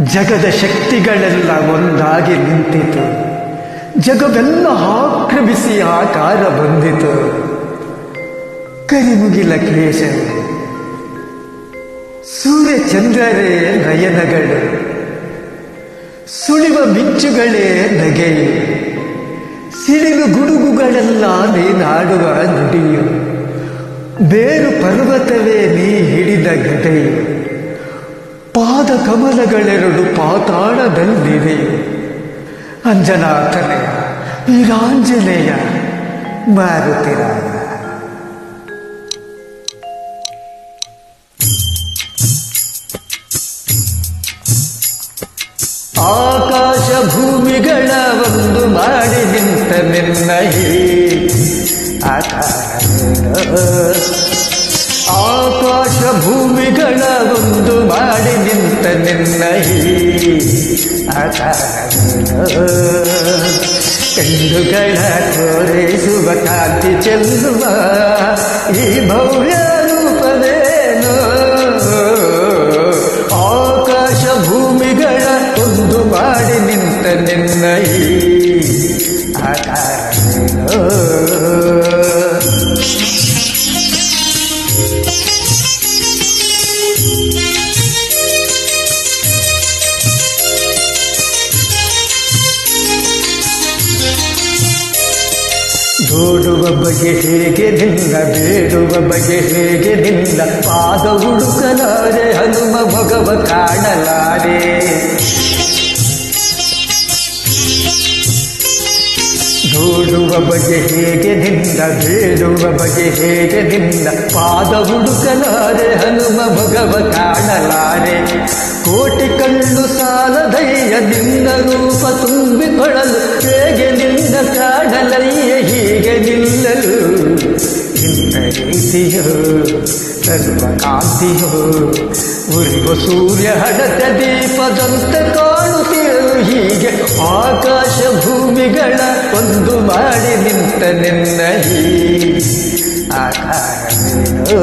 ಜಗದ ಶಕ್ತಿಗಳೆಲ್ಲ ಒಂದಾಗಿ ನಿಂತಿತು. ಜಗವೆಲ್ಲ ಆಕ್ರಮಿಸಿ ಆಕಾರ ಬಂದಿತು. ಕರಿಮುಗಿಲ ಕ್ಲೇಶ, ಸೂರ್ಯ ಚಂದ್ರರೇ ನಯನಗಳು, ಸುಳಿವ ಮಿಂಚುಗಳೇ ನಗೆಯು, ಸಿಡಿಲು ಗುಡುಗುಗಳೆಲ್ಲ ನೀನಾಡುವ ನುಡಿಯು, ಬೇರು ಪರ್ವತವೇ ನೀ ಹಿಡಿದ ಗದೆಯು, ಪಾದ ಕಮಲಗಳೆರಡು ಪಾತಾಳದಲ್ಲಿದೆಯು. ಅಂಜನಾಥನೆಯ ವೀರಾಂಜನೇಯ ಮಾರುತಿರಾಯ. ಆಕಾಶ ಭೂಮಿಗಳ ಒಂದು ಮಾಡಿ ನಿಂತ ನಿನ್ನ ಆಕಾಶ ಭೂಮಿಗಳ ಒಂದು ಮಾಡಿ ನಿಂತ ನಿನ್ನ ಕಣ್ಣುಗಳ ತೋರಿಸುವ ಕಾಂತಿ ಚೆಲ್ಲುವ ಈ ಭವ್ಯ ರೂಪವೇನು. ಆಕಾಶ ಭೂಮಿಗಳ ಒಂದು ಮಾಡಿ ನಿಂತ ನಿನ್ನ ನೋಡುವ ಬಗೆ ಹೇಗೆ ನಿನ್ನ, ಬೇಡುವ ಬಗೆ ಹೇಗೆ ನಿನ್ನ, ಪಾದ ಹುಡುಕಲಾರೆ ಹನುಮ ಭಗವ ಕಾಣಲಾರೆ. ನೋಡುವ ಬಗೆ ಹೇಗೆ ನಿನ್ನ, ಬೇಡುವ ಬಗೆ ಹೇಗೆ ನಿನ್ನ, ಪಾದ ಹುಡುಕಲಾರೆ ಹನುಮ ಭಗವ ಕಾಣಲಾರೆ. ಕೋಟಿ ಕಣ್ಣು ಸಾಲದಯ್ಯ ನಿನ್ನ ರೂಪ ತುಂಬಿಕೊಳ್ಳಲು, ಹೇಗೆ ನಿನ್ನ ಕಾಣಲಯ್ಯ ಹೀಗೆ ನಿಲ್ಲಲು. ನಿನ್ನ ರೀತಿಯೋ ಸರ್ವಕಾಂತಿಯೋ ಉರಿವ ಸೂರ್ಯ ಹಡತ ದೀಪದಂತೆ ಕಾಣುತ್ತಿರಲು, ಹೀಗೆ ಆಕಾಶ ಭೂಮಿಗಳ ಒಂದು ಮಾಡಿ ನಿಂತ ನಿನ್ನ ಆಕಾರವೇನೋ.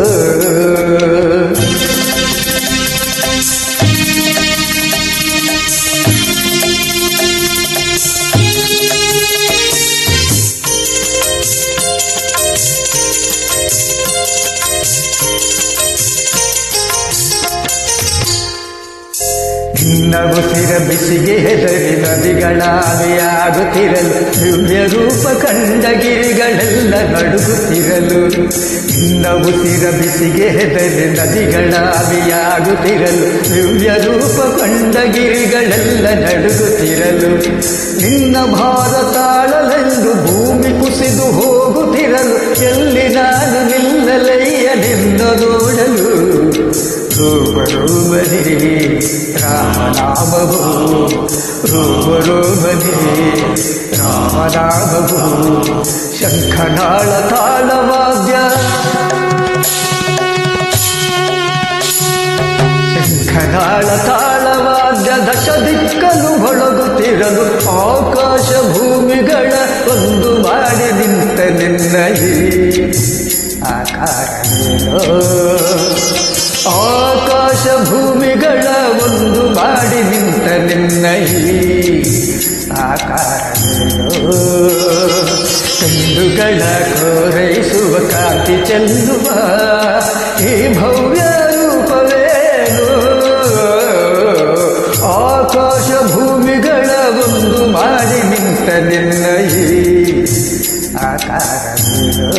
ನಿನ್ನ ಉಸಿರ ಬಿಸಿಗೆ ಹೆದರಿ ನದಿಗಳಾವಿಯಾಗುತ್ತಿರಲು, ದಿವ್ಯ ರೂಪ ಕಂಡ ಗಿರಿಗಳೆಲ್ಲ ನಡುಗುತ್ತಿರಲು. ನಿನ್ನ ಉಸಿರ ಬಿಸಿಗೆ ಹೆದರಿ ನದಿಗಳಾವಿಯಾಗುತ್ತಿರಲು, ದಿವ್ಯ ರೂಪ ಕಂಡ ಗಿರಿಗಳೆಲ್ಲ ನಡುಗುತ್ತಿರಲು. ನಿನ್ನ ಭಾರ ತಾಳಲೆಂದು ಭೂಮಿ ಕುಸಿದು ಹೋಗುತ್ತಿರಲು, ಎಲ್ಲಿ ನಾನು ನಿಲ್ಲಲಯ್ಯ ನಿನ್ನ ನೋಡಲು. ರೂಪರೂಪದಿ ರಾಮನಾಮವು, ರೂಪರೂಪದಿ ರಾಮನಾಮವು. ಶಂಖನಾಳ ತಾಳವಾದ್ಯ, ಶಂಖನಾಳ ತಾಳವಾದ್ಯ ದಶ ದಿಕ್ಕಲು ಹೊಳಗುತ್ತಿರಲು, ಆಕಾಶ ಭೂಮಿಗಳ ಒಂದು ಮಾಡಿ ನಿಂತ ನಿನ್ನ ಆಕಾರವೇನೋ. ಆಕಾಶ ಭೂಮಿಗಳ ಒಂದು ಮಾಡಿ ನಿಂತ ನಿನ್ನ ಆಕಾರವೇನೋ. ಕಣ್ಣುಗಳ ಕೋರೈಸುವ ಕಾಂತಿ ಚೆಲ್ಲುವ ಈ ಭವ್ಯ ರೂಪವೇನು. ಆಕಾಶ ಭೂಮಿಗಳ ಒಂದು ಮಾಡಿ ನಿಂತ ನಿನ್ನ ಆಕಾರವೇನೋ.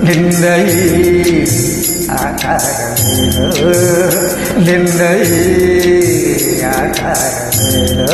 ನಿನ್ನ ಆಕಾರವೇನೋ, ನಿನ್ನ ಆಕಾರವೇನೋ.